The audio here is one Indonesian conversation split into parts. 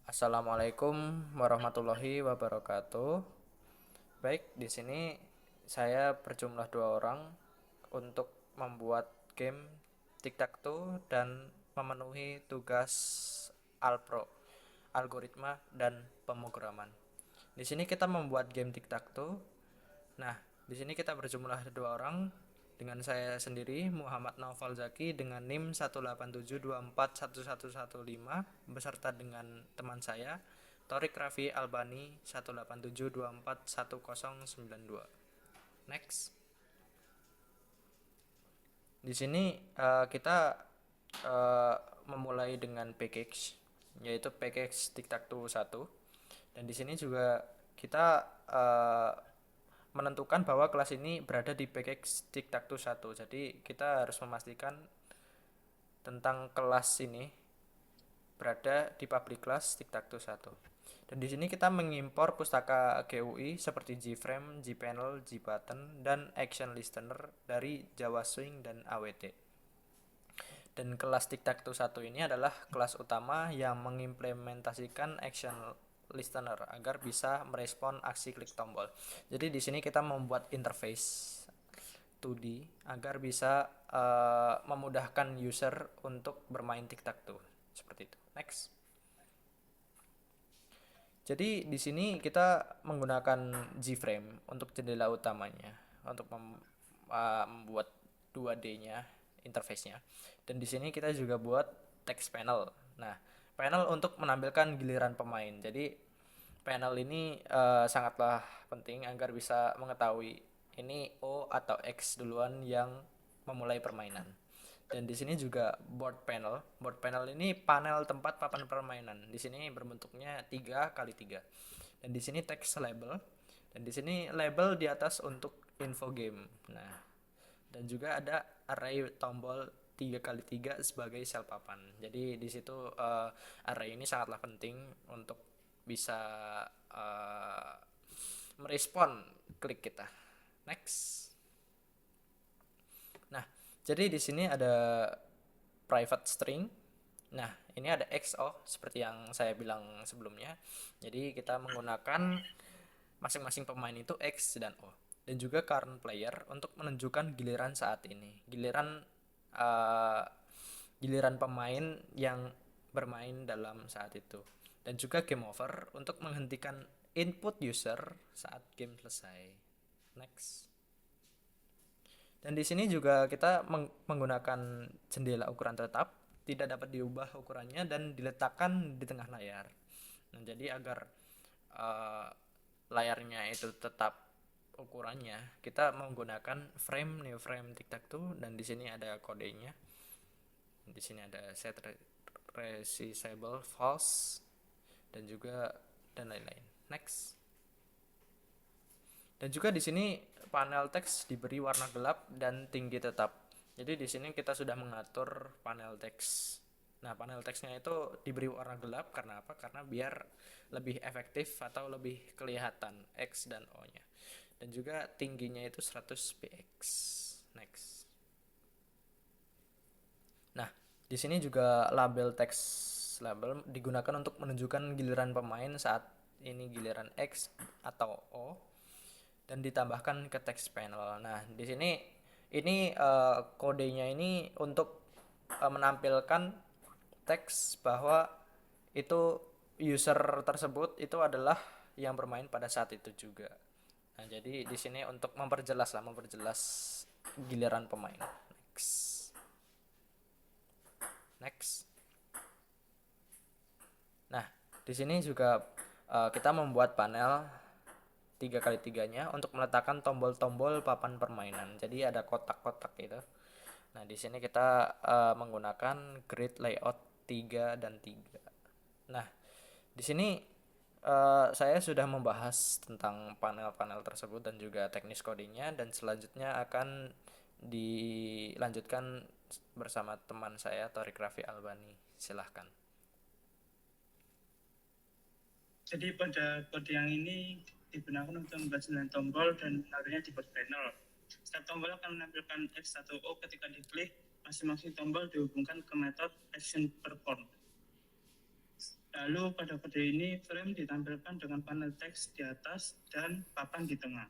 Assalamualaikum warahmatullahi wabarakatuh. Baik, di sini saya berjumlah dua orang untuk membuat game tic-tac-toe dan memenuhi tugas Alpro, algoritma dan pemrograman. Di sini kita membuat game tic-tac-toe. Nah, di sini kita berjumlah dua orang dengan saya sendiri Muhammad Naufal Zaki dengan NIM 187241115 beserta dengan teman saya Torik Raffi Albani 187241092. Next. Di sini kita memulai dengan package yaitu package tic-tac-toe 1 dan di sini juga kita menentukan bahwa kelas ini berada di package tic-tac-toe 1. Jadi kita harus memastikan tentang kelas ini berada di public class tic-tac-toe 1. Dan di sini kita mengimpor pustaka GUI seperti Gframe, Gpanel, Gbutton, dan Action Listener dari Java Swing dan AWT. Dan kelas tic-tac-toe 1 ini adalah kelas utama yang mengimplementasikan Action Listener agar bisa merespon aksi klik tombol. Jadi di sini kita membuat interface 2D agar bisa memudahkan user untuk bermain tic-tac-toe seperti itu. Next. Jadi di sini kita menggunakan Gframe untuk jendela utamanya untuk membuat 2D-nya interface-nya. Dan di sini kita juga buat text panel. Nah, panel untuk menampilkan giliran pemain. Jadi panel ini sangatlah penting agar bisa mengetahui ini O atau X duluan yang memulai permainan. Dan di sini juga board panel. Board panel ini panel tempat papan permainan. Di sini berbentuknya 3x3. Dan di sini text label. Dan di sini label di atas untuk info game. Nah, dan juga ada array tombol 3x3 sebagai sel papan. Jadi di situ array ini sangatlah penting untuk bisa merespon klik kita. Next. Nah, jadi di sini ada private string. Nah, ini ada XO seperti yang saya bilang sebelumnya. Jadi kita menggunakan masing-masing pemain itu X dan O. Dan juga current player untuk menunjukkan giliran saat ini. Uh, giliran pemain yang bermain dalam saat itu. Dan juga game over untuk menghentikan input user saat game selesai. Next. Dan di sini juga kita menggunakan jendela ukuran tetap, tidak dapat diubah ukurannya dan diletakkan di tengah layar. Nah, jadi agar uh, layarnya itu tetap ukurannya, kita menggunakan frame new frame tic-tac-toe dan di sini ada kodenya. Di sini ada set resizable false dan juga dan lain-lain. Next. Dan juga di sini panel teks diberi warna gelap dan tinggi tetap. Jadi di sini kita sudah mengatur panel teks. Nah, panel teksnya itu diberi warna gelap karena apa? Karena biar lebih efektif atau lebih kelihatan X dan O-nya. Dan juga tingginya itu 100 px. Next. Nah, di sini juga label teks label digunakan untuk menunjukkan giliran pemain saat ini giliran X atau O dan ditambahkan ke text panel. Nah, di sini ini kodenya ini untuk menampilkan teks bahwa itu user tersebut itu adalah yang bermain pada saat itu juga. Nah, jadi di sini untuk memperjelas giliran pemain. Next. Next. Nah, di sini juga kita membuat panel 3x3-nya untuk meletakkan tombol-tombol papan permainan. Jadi ada kotak-kotak gitu. Nah, di sini kita menggunakan grid layout 3 dan 3. Nah, di sini saya sudah membahas tentang panel-panel tersebut dan juga teknis codingnya dan selanjutnya akan dilanjutkan bersama teman saya Torik Raffi Albani. Silahkan. Jadi pada kode yang ini digunakan untuk membuat 9 tombol dan menaruhnya di board panel. Setiap tombol akan menampilkan X atau O ketika diklik. Masing-masing tombol dihubungkan ke metode action perform. Lalu pada kode ini frame ditampilkan dengan panel teks di atas dan papan di tengah.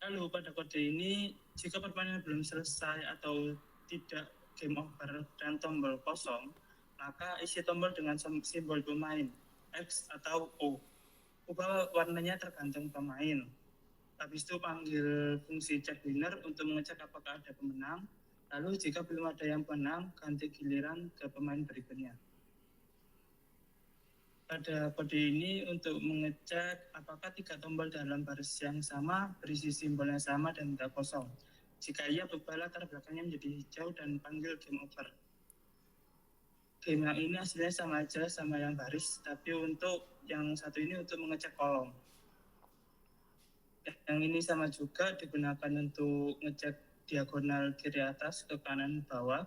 Lalu pada kode ini jika permainan belum selesai atau tidak game over dan tombol kosong, maka isi tombol dengan simbol pemain X atau O. Ubah warnanya tergantung pemain. Habis itu panggil fungsi check winner untuk mengecek apakah ada pemenang. Lalu jika belum ada yang menang, ganti giliran ke pemain berikutnya. Pada kode ini untuk mengecek apakah 3 tombol dalam baris yang sama, berisi simbol yang sama dan tidak kosong. Jika iya, berubah latar belakangnya menjadi hijau dan panggil game over. Game yang ini hasilnya sama aja sama yang baris, tapi untuk yang satu ini untuk mengecek kolom. Yang ini sama juga digunakan untuk ngecek diagonal kiri atas ke kanan bawah.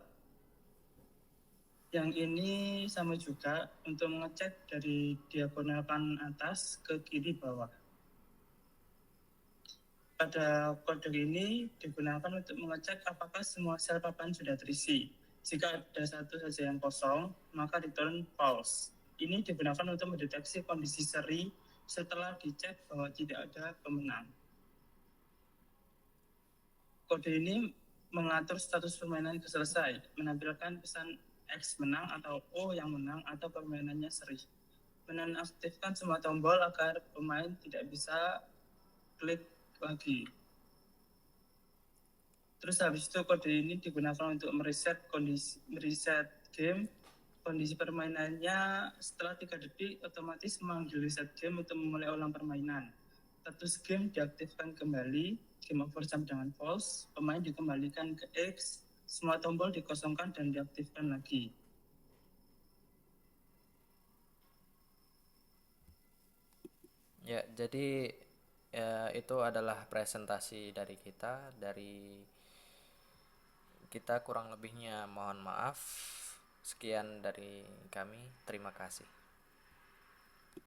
Yang ini sama juga untuk mengecek dari diagonal kanan atas ke kiri bawah. Pada kode ini digunakan untuk mengecek apakah semua sel papan sudah terisi. Jika ada satu saja yang kosong, maka return false. Ini digunakan untuk mendeteksi kondisi seri setelah dicek bahwa tidak ada pemenang. Kode ini mengatur status permainan selesai, menampilkan pesan X menang atau O yang menang atau permainannya seri. Menonaktifkan semua tombol agar pemain tidak bisa klik lagi. Terus habis itu kode ini digunakan untuk mereset game. Kondisi permainannya setelah 3 detik otomatis memanggil reset game untuk memulai ulang permainan. Status game diaktifkan kembali, game over sampai dengan false, pemain dikembalikan ke X, semua tombol dikosongkan dan diaktifkan lagi. Ya, jadi ya, itu adalah presentasi dari kita. Dari kita kurang lebihnya mohon maaf. Sekian dari kami. Terima kasih.